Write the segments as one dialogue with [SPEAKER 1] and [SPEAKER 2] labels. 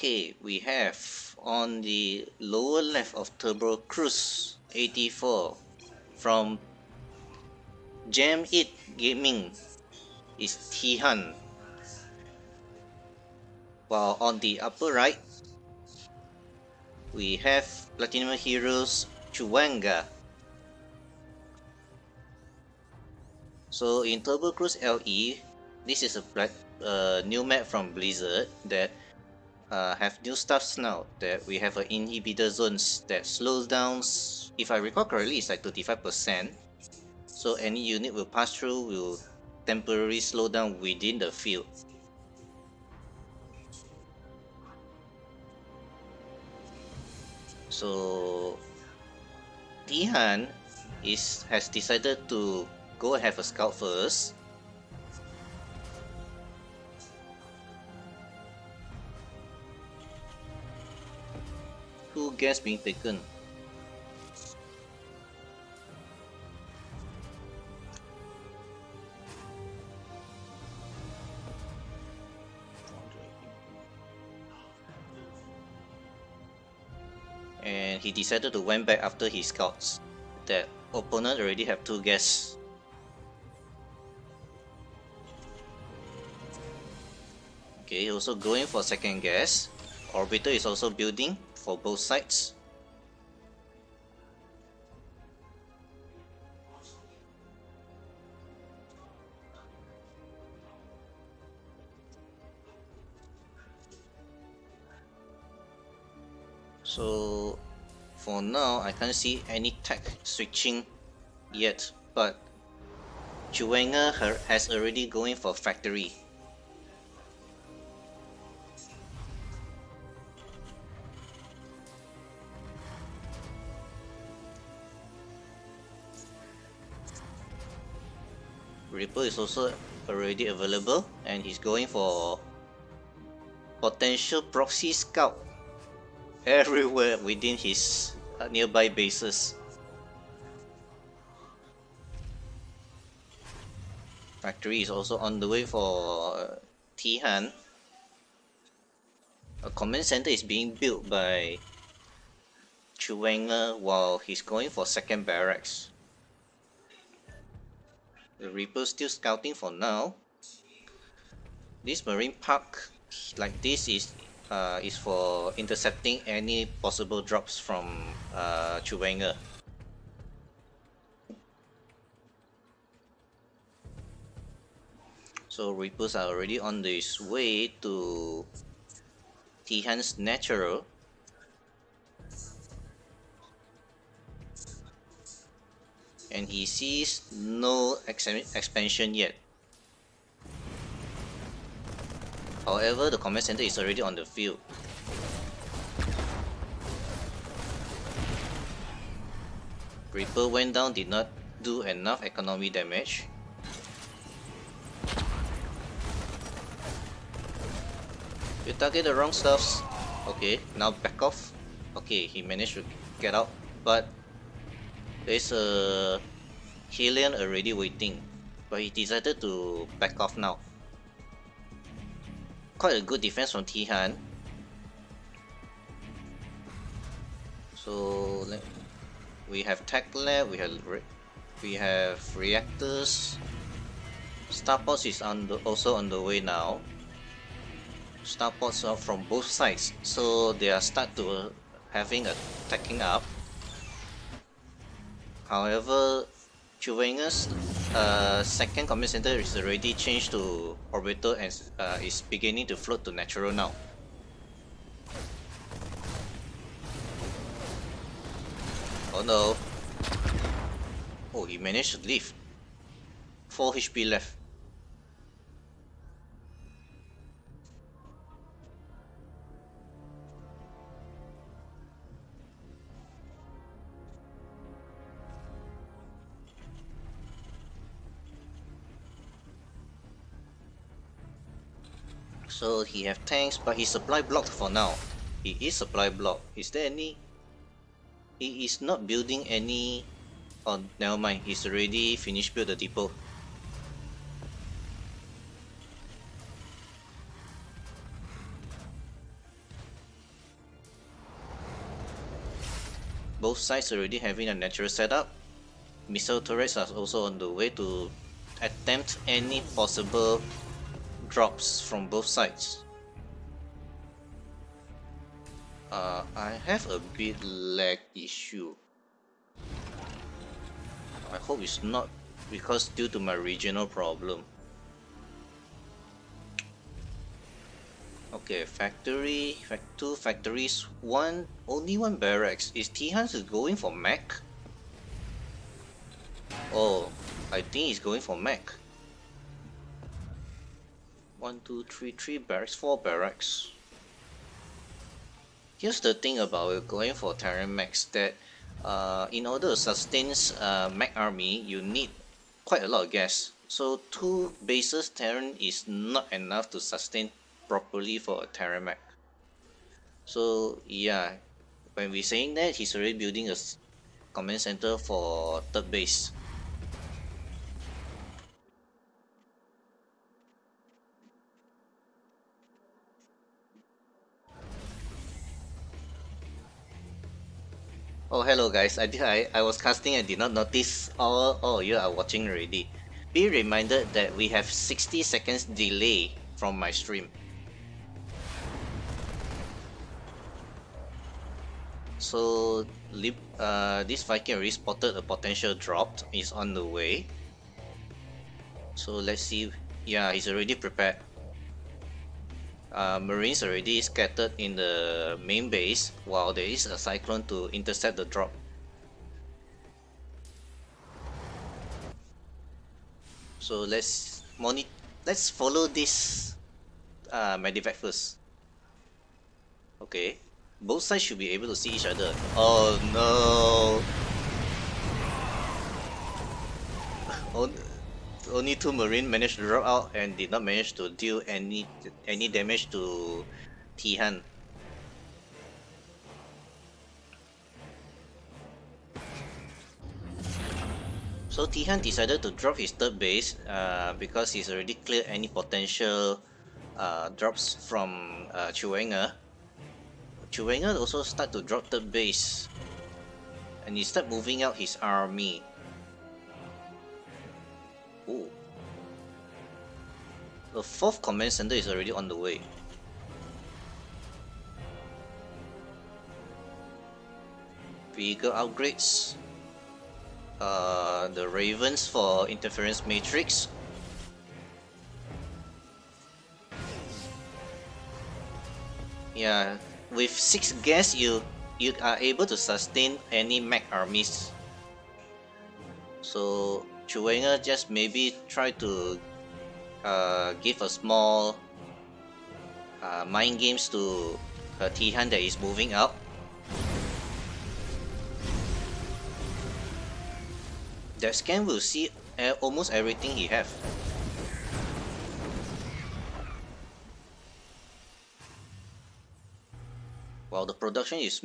[SPEAKER 1] Okay, we have on the lower left of Turbo Cruise 84 from JaM Gaming is Teejhan, while on the upper right we have Platinum Heroes Chuwanga. So in Turbo Cruise LE, this is a new map from Blizzard that have new stuffs now. That we have inhibitor zones that slows down. If I recall correctly, it's like 35%. So any unit will pass through will temporarily slow down within the field. So Teejhan has decided to go and have a scout first. Two gas being taken. And he decided to went back after his scouts. That opponent already have 2 gas. Okay, also going for second gas. Orbiter is also building for both sides. So for now, I can't see any tech switching yet, but Chuwanga has already going for factory. Reaper is also already available, and he's going for potential proxy scout everywhere within his nearby bases. Factory is also on the way for Teejhan. A command center is being built by Chuwanga while he's going for second barracks. The Reaper still scouting for now. This marine park like this is for intercepting any possible drops from Chuwanga. So Reapers are already on this way to Teejhan's natural. And he sees no expansion yet. However, the command center is already on the field. Reaper went down, did not do enough economy damage. You target the wrong stuffs. Okay, now back off. Okay, he managed to get out, but there's a Hylian already waiting, but he decided to back off now. Quite a good defense from Teejhan. So we have tech lab, we have reactors. Starports is also on the way now. Starports are from both sides, so they are start to having a attacking up. However, Chuwanga's second command center is already changed to orbital and is beginning to float to natural now. Oh no! Oh, he managed to leave. 4 HP left. So he have tanks, but he's supply blocked for now. He is supply blocked. Is there any? He is not building any. Oh, never mind. He's already finished build the depot. Both sides already having a natural setup. Missile turrets are also on the way to attempt any possible drops from both sides. I have a bit lag issue. I hope it's not because due to my regional problem. Okay, two factories, only one barracks. Is Teejhan going for mech? Oh, I think he's going for mech. 1, 2, 3, 3 barracks, 4 barracks. Here's the thing about going for Terran mechs, that in order to sustain mech army, you need quite a lot of gas. So 2 bases Terran is not enough to sustain properly for a Terran mech. So yeah, when we're saying that, he's already building a command center for 3rd base. Oh, hello guys. I was casting and did not notice all you are watching already. Be reminded that we have 60 seconds delay from my stream. So this Viking already spotted a potential drop, is on the way. So let's see. Yeah, he's already prepared. Marines already scattered in the main base, while there is a cyclone to intercept the drop. So let's follow this medevac first. Okay, both sides should be able to see each other. Oh no! Only 2 Marine managed to drop out and did not manage to deal any damage to Teejhan. So Teejhan decided to drop his 3rd base because he's already cleared any potential drops from Chuwanga. Chuwanga also start to drop 3rd base, and he start moving out his army. Ooh. The 4th command center is already on the way. Vehicle upgrades. The Ravens for interference matrix. Yeah, with 6 gas you are able to sustain any mech armies. So Chuwanga just maybe try to give a small mind games to Teejhan that is moving out. That scan will see almost everything he have. While the production is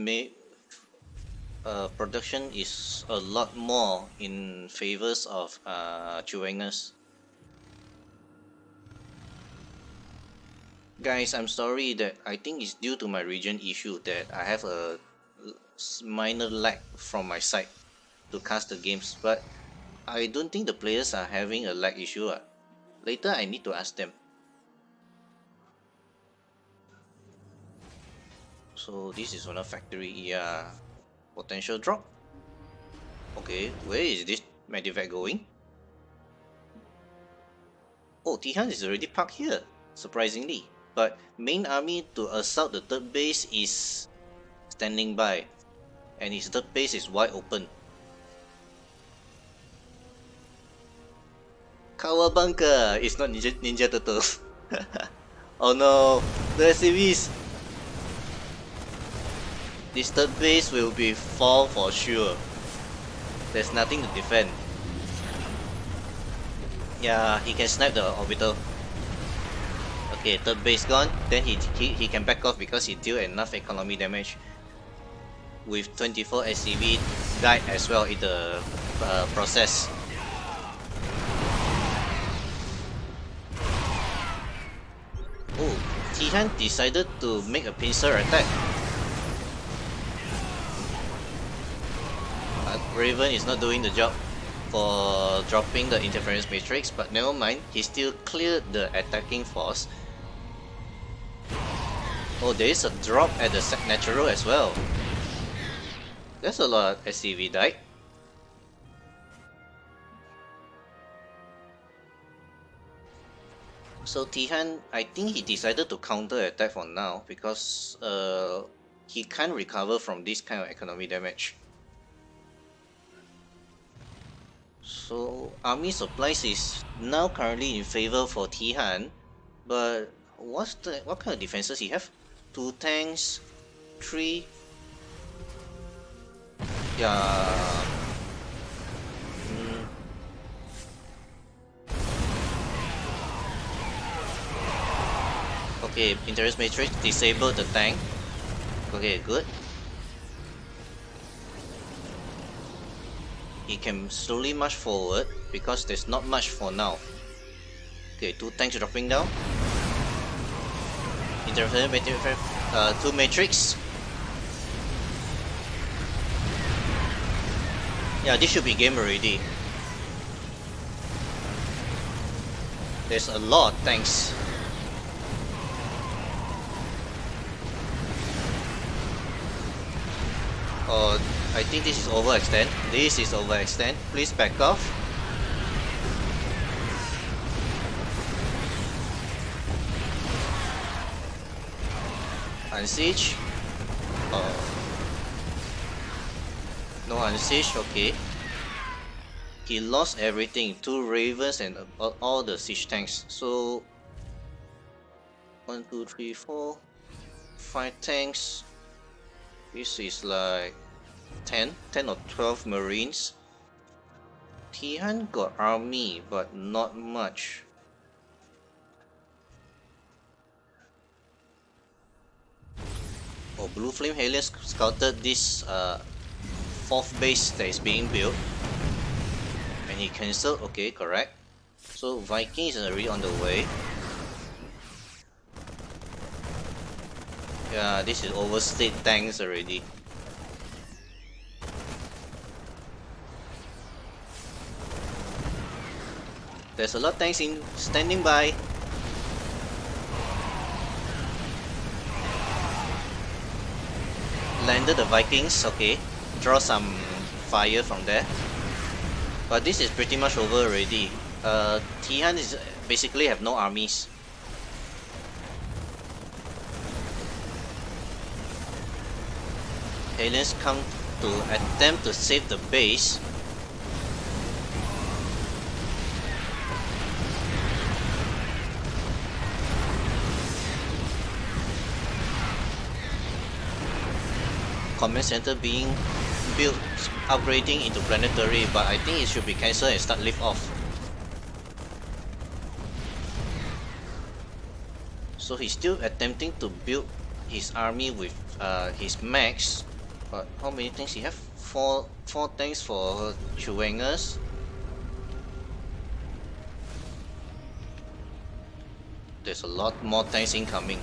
[SPEAKER 1] a lot more in favors of Chuwanga's. Guys, I'm sorry that I think it's due to my region issue that I have a minor lag from my side to cast the games, but I don't think the players are having a lag issue. Later I need to ask them. So this is one of factory. Yeah, potential drop. Okay, where is this medevac going? Oh, Teejhan is already parked here, surprisingly. But main army to assault the 3rd base is standing by, and his 3rd base is wide open. Kawabunga! It's not Ninja Turtles. Oh no, the SCVs! This 3rd base will be fall for sure. There's nothing to defend. Yeah, he can snipe the orbital. Okay, 3rd base gone. Then he can back off because he deal enough economy damage. With 24 SCV died as well in the process. Oh, Teejhan decided to make a pincer attack. Raven is not doing the job for dropping the interference matrix, but never mind, he still cleared the attacking force. Oh, there is a drop at the natural as well. That's a lot of SCV died. So Teejhan, I think he decided to counter attack for now because he can't recover from this kind of economy damage. So army supplies is now currently in favor for Teejhan, but what kind of defenses he have? 2 tanks, 3. Yeah. Okay, interest matrix disable the tank. Okay, good. He can slowly march forward because there's not much for now. Okay, 2 tanks dropping down. Interference matrix, 2 matrix. Yeah, this should be game already. There's a lot of tanks. Oh, I think this is overextend. This is overextend. Please back off. Unsiege. Oh. No unsiege, okay. He lost everything. 2 ravens and all the siege tanks. So 1, 2, 3, 4, 5 tanks. This is like 10 or 12 marines. Teejhan got army, but not much. Oh, Blue Flame Helios scouted this 4th base that is being built. And he cancelled, okay, correct. So Viking is already on the way. Yeah, this is overstayed tanks already. There's a lot of tanks in standing by. Landed the Vikings, okay. Draw some fire from there. But this is pretty much over already. Teejhan is basically have no armies. Aliens come to attempt to save the base. Command center being built, upgrading into planetary, but I think it should be cancelled and start lift off. So he's still attempting to build his army with his max. But how many tanks he have? 4 tanks for Chuwangas. There's a lot more tanks incoming.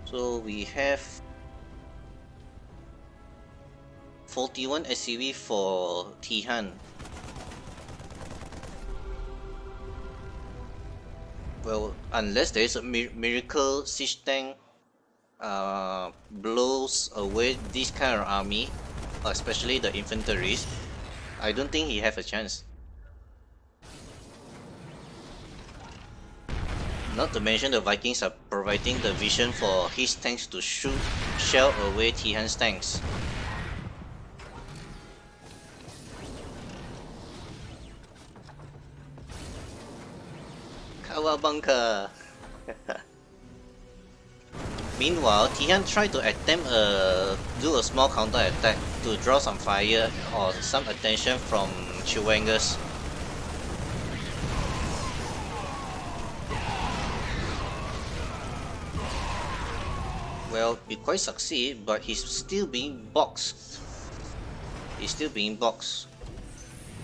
[SPEAKER 1] So we have 41 SCV for Teejhan. Well, unless there is a miracle siege tank blows away this kind of army, especially the infanteries, I don't think he have a chance. Not to mention the Vikings are providing the vision for his tanks to shell away Teejhan's tanks. Kawabunga. Meanwhile, Teejhan tried to attempt do a small counter attack to draw some fire or some attention from Chuwangas. Well, it quite succeed, but he's still being boxed. He's still being boxed.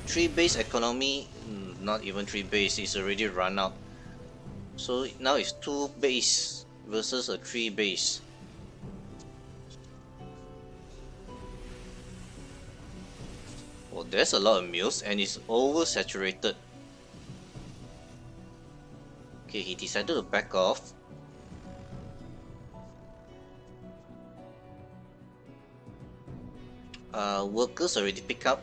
[SPEAKER 1] 3 base economy, not even 3 base, it's already run out. So now it's 2 base versus a 3 base. Well, there's a lot of mills and it's oversaturated. Okay, he decided to back off. Workers already pick up.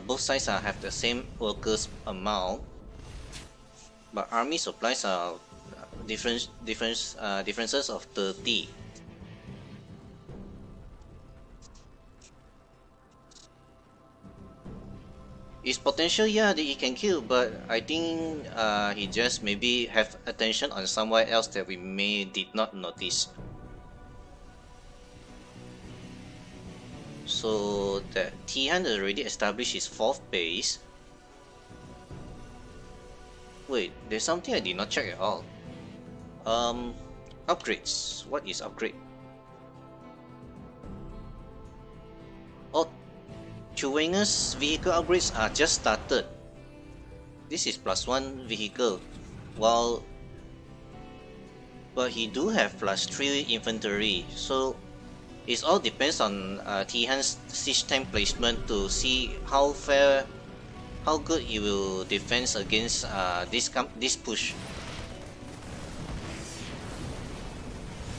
[SPEAKER 1] Both sides have the same workers amount, but army supplies are differences of 30. His potential, yeah, that he can kill, but I think he just maybe have attention on somewhere else that we did not notice. So that Teejhan already established his 4th base. Wait, there's something I did not check at all. Upgrades. What is upgrade? Oh, Chuwanga's vehicle upgrades are just started. This is +1 vehicle, but he do have +3 infantry, so it all depends on Teejhan's siege tank placement to see how good he will defend against this push.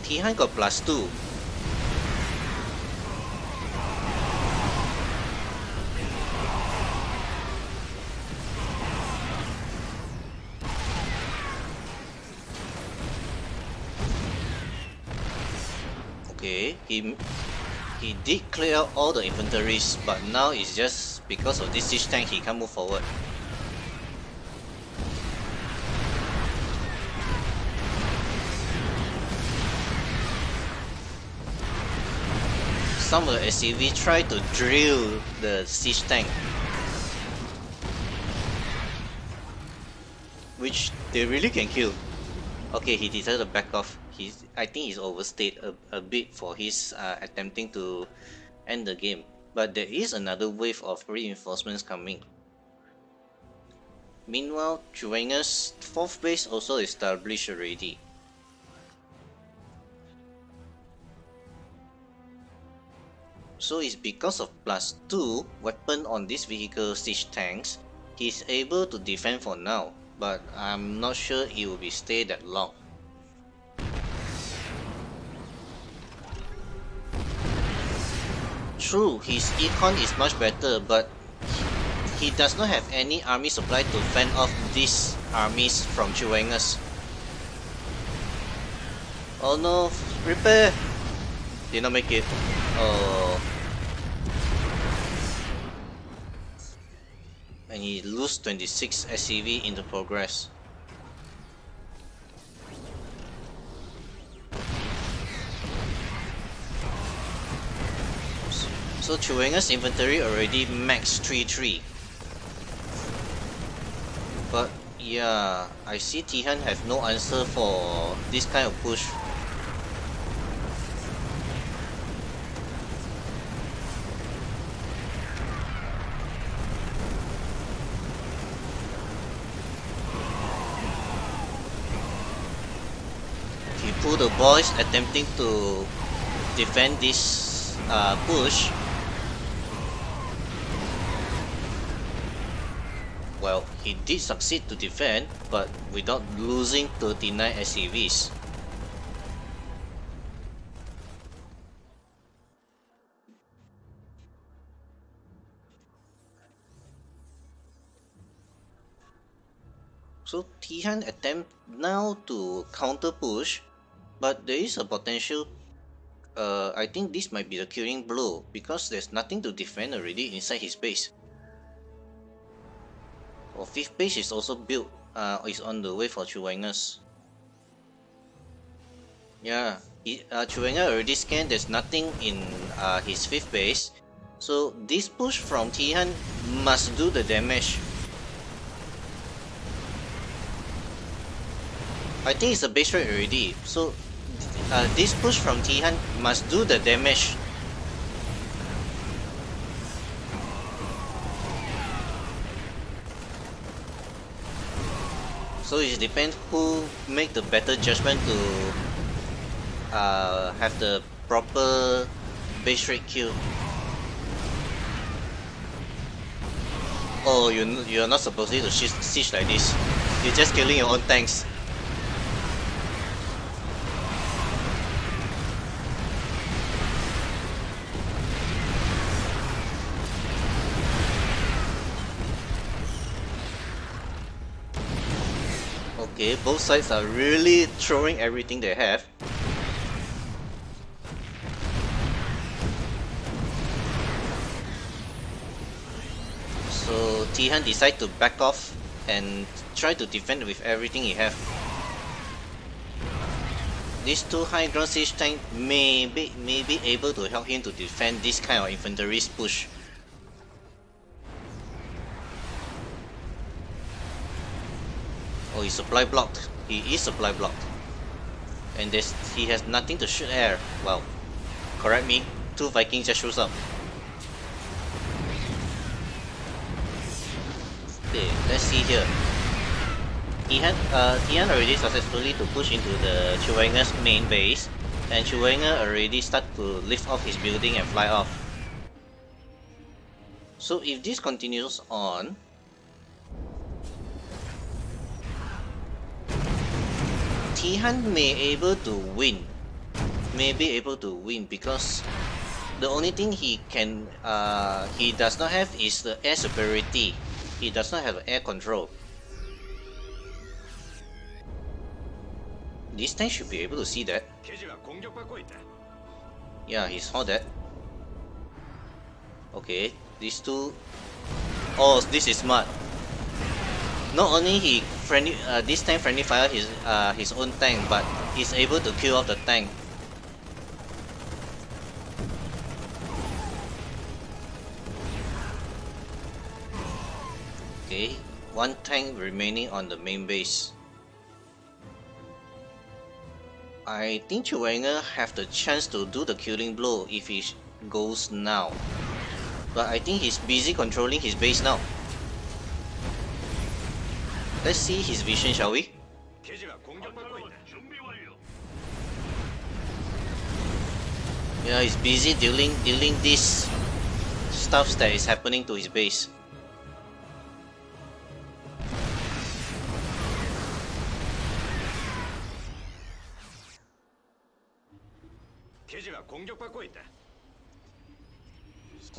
[SPEAKER 1] Teejhan got +2. Okay, he did clear out all the inventories, but now it's just because of this siege tank he can't move forward. Some of the SCV try to drill the siege tank, which they really can kill. Okay, he decided to back off. I think he's overstayed a bit for his attempting to end the game. But there is another wave of reinforcements coming. Meanwhile, Chuwanga's 4th base also established already. So it's because of +2 weapon on this vehicle siege tanks, he's able to defend for now, but I'm not sure it will be stay that long. True, his econ is much better, but he does not have any army supply to fend off these armies from Chuwanga's. Oh no, repair! Did not make it. Oh. And he lose 26 SCV in the progress. So Chuwanga's inventory already max 3-3. But yeah, I see Teejhan have no answer for this kind of push. He pulled the boys attempting to defend this push. Well, he did succeed to defend, but without losing 39 SCVs. So Teejhan attempt now to counter push, but there is a potential. I think this might be the killing blow because there's nothing to defend already inside his base. Well, 5th base is also built, is on the way for Chuwanga's. Yeah, Chuwanga already scanned, there's nothing in his 5th base. So this push from Teejhan must do the damage. I think it's a base rate already, so this push from Teejhan must do the damage. So it depends who make the better judgment to have the proper base rate kill. Oh, you're not supposed to siege like this. You're just killing your own tanks. Okay, both sides are really throwing everything they have. So Teejhan decide to back off and try to defend with everything he have. These two high ground siege tank may be able to help him to defend this kind of infantry push. Oh, he's supply blocked. He is supply blocked. And he has nothing to shoot air. Wow. Correct me. Two Vikings just shows up. Okay, let's see here. Teejhan already successfully to push into the Chuwanga's main base, and Chuwanga already start to lift off his building and fly off. So if this continues on, Teejhan may be able to win because the only thing he does not have is the air superiority. He does not have air control. This tank should be able to see that. Yeah, he saw that. Okay, these two. Oh, this is smart. Not only he this tank friendly fire his own tank, but he's able to kill off the tank. Okay, one tank remaining on the main base. I think Chuwanga have the chance to do the killing blow if he goes now. But I think he's busy controlling his base now. Let's see his vision, shall we? Yeah, he's busy dealing this stuff that is happening to his base.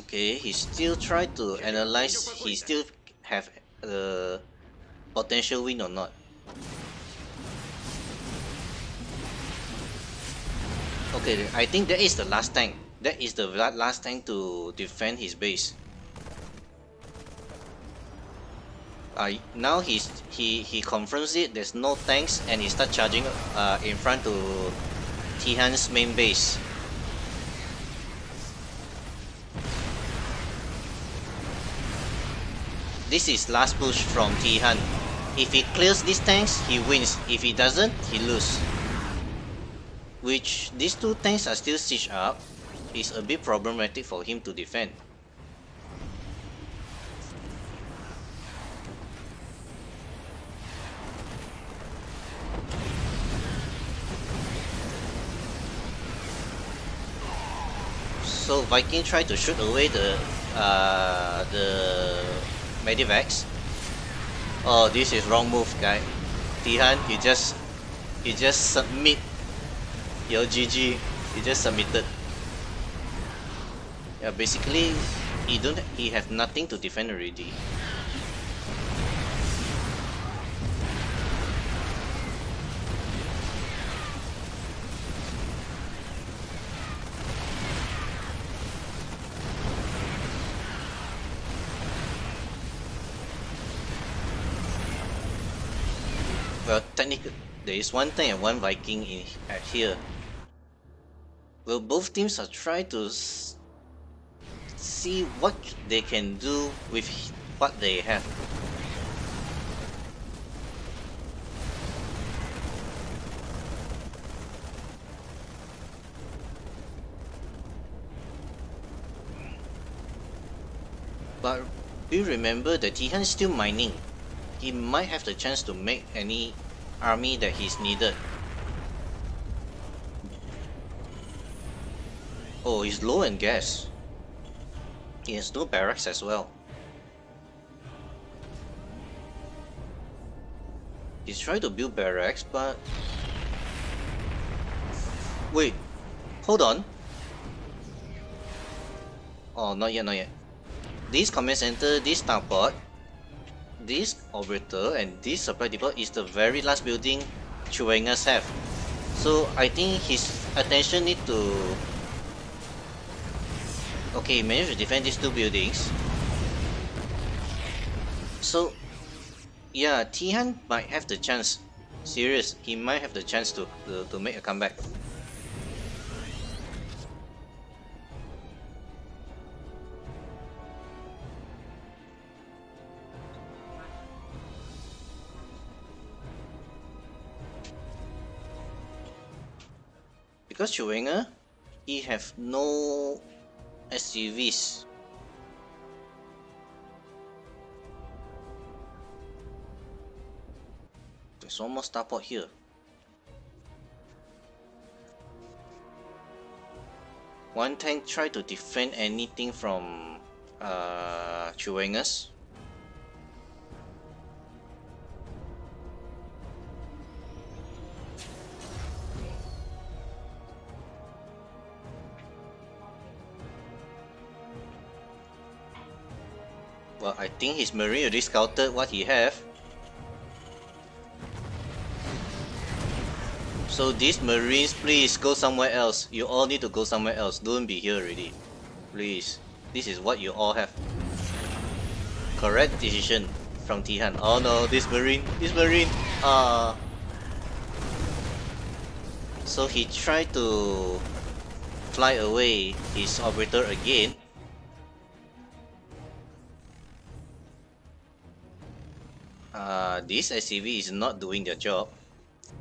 [SPEAKER 1] Okay, he still try to analyze. He still have the potential win or not. Okay, I think that is the last tank. That is the last tank to defend his base. Now he confirms it. There's no tanks, and he start charging in front to Teejhan's main base. This is last push from Teejhan. If he clears these tanks, he wins. If he doesn't, he loses. Which these two tanks are still sieged up. It's a bit problematic for him to defend. So Viking tried to shoot away the Medivacs. Oh, this is wrong move, guy. Teejhan, you just submit your GG. You just submitted. Yeah, basically he have nothing to defend already. Well, technically, there is one tank and one Viking at here. Well, both teams are trying to see what they can do with what they have. But we remember that Teejhan is still mining. he might have the chance to make any army that he's needed. Oh, he's low in gas. He has no barracks as well. He's trying to build barracks, but... Wait, hold on. Oh, not yet, not yet. This command center, this starport, this orbiter, and this supply depot is the very last building Chuwangas have. So I think his attention need to... Okay, he managed to defend these two buildings. So, yeah, Teejhan might have the chance. Serious, he might have the chance to make a comeback. Because Chuwanga, he have no SUVs. There's one more starport here. One tank try to defend anything from Chuwangas. Well, I think his marine already scouted what he have. So these marines, please go somewhere else. You all need to go somewhere else. Don't be here already. Please. This is what you all have. Correct decision from Teejhan. Oh no, this marine. So he tried to fly away his orbiter again. This SCV is not doing their job.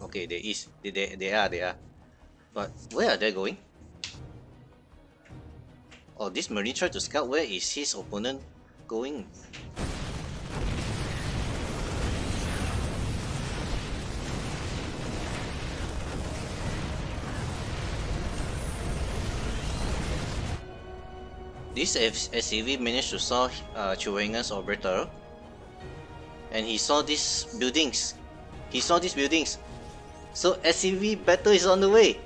[SPEAKER 1] Okay, they are. But where are they going? Oh, this marine tried to scout where is his opponent going. This SCV managed to saw Chuwanga's orbiter. And he saw these buildings. So SCV battle is on the way.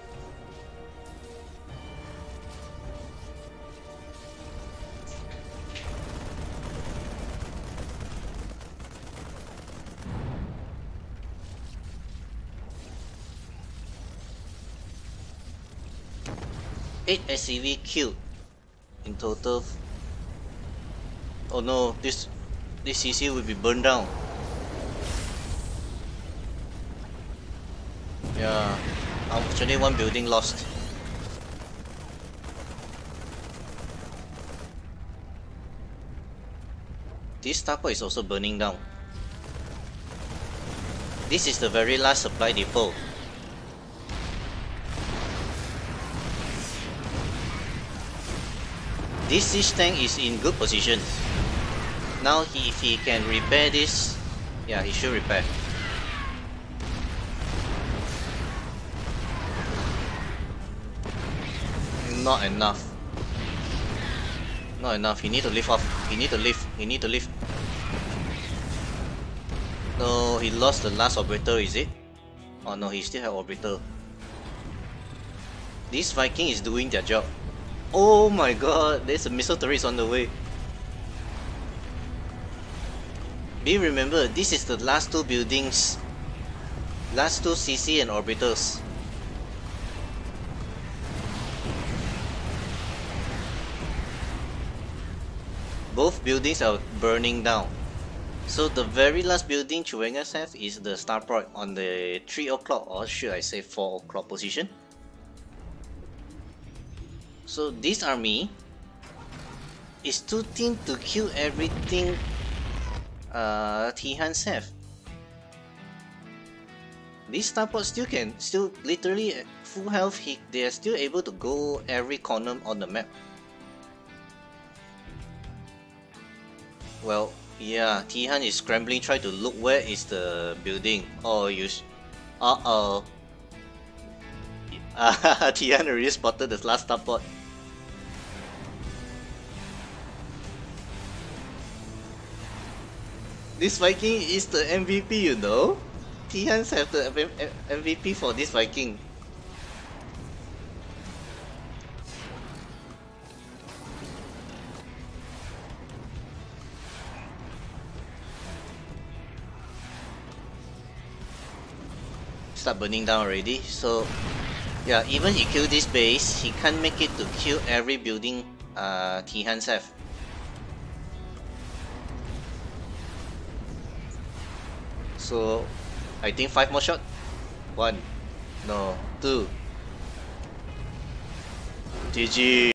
[SPEAKER 1] Eight SCV killed in total. Oh no, this CC will be burned down. Yeah, unfortunately one building lost. This starport is also burning down. This is the very last supply depot. This siege tank is in good position. Now if he can repair this, yeah, he should repair. Not enough. Not enough. He need to lift off. He need to lift. No, he lost the last orbiter, is it? Oh no, he still have orbiter. This Viking is doing their job. Oh my god, there's a missile turret on the way. Be remember, this is the last two buildings. Last two CC and orbiters. Both buildings are burning down. So the very last building Chuwangas have is the starport on the 3 o'clock, or should I say 4 o'clock position. So this army is too thin to kill everything Teejhan have. This starport still literally at full health. They are still able to go every corner on the map. Well, Yeah, Teejhan is scrambling, trying to look where is the building. Oh, uh-oh. Teejhan already spotted the last starport. This Viking is the MVP, you know? Teejhan's have the MVP for this Viking. Start burning down already, so yeah, even he kill this base, he can't make it to kill every building Teejhan's have. So I think 5 more shot. 1, no, 2. GG.